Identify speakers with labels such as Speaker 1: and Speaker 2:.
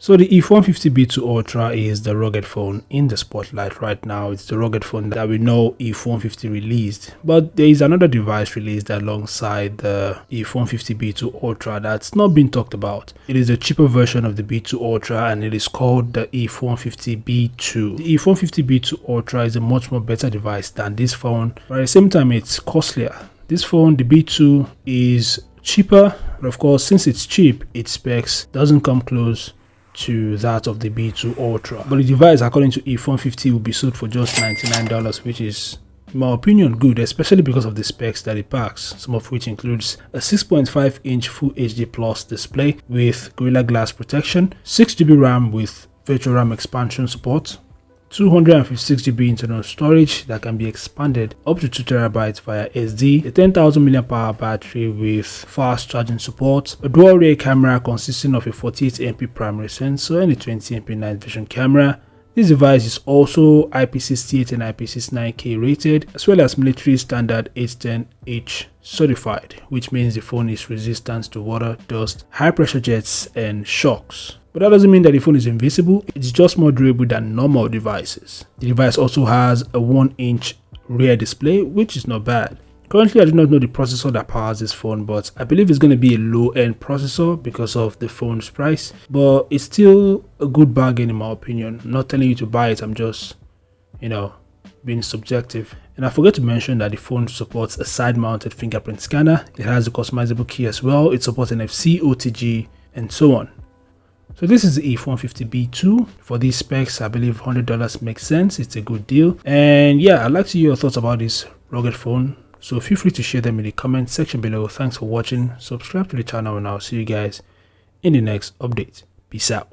Speaker 1: So the Iiif150 B2 Ultra is the rugged phone in the spotlight right now. It's the rugged phone that we know Iiif150 released. But there is another device released alongside the Iiif150 B2 Ultra that's not been talked about. It is a cheaper version of the B2 Ultra and it is called the Iiif150 B2. The Iiif150 B2 Ultra is a much more better device than this phone, but at the same time it's costlier. This phone, the B2, is cheaper, but of course since it's cheap, its specs doesn't come close to that of the B2 Ultra. But the device, according to Iiif150, will be sold for just $99, which is, in my opinion, good, especially because of the specs that it packs, some of which includes a 6.5-inch Full HD Plus display with Gorilla Glass protection, 6GB RAM with virtual RAM expansion support, 256GB internal storage that can be expanded up to 2TB via SD, a 10,000 mAh battery with fast charging support, a dual rear camera consisting of a 48MP primary sensor and a 20MP night vision camera. This device is also IP68 and IP69K rated, as well as military standard 810H certified, which means the phone is resistant to water, dust, high pressure jets and shocks. But that doesn't mean that the phone is invisible, it's just more durable than normal devices. The device also has a 1-inch rear display, which is not bad. Currently, I do not know the processor that powers this phone, but I believe it's going to be a low-end processor because of the phone's price. But it's still a good bargain in my opinion. I'm not telling you to buy it, I'm just, being subjective. And I forgot to mention that the phone supports a side-mounted fingerprint scanner. It has a customizable key as well. It supports NFC, OTG, and so on. So this is the Iiif150 B2. For these specs, I believe $100 makes sense. It's a good deal. And yeah, I'd like to hear your thoughts about this rugged phone. So feel free to share them in the comment section below. Thanks for watching. Subscribe to the channel and I'll see you guys in the next update. Peace out.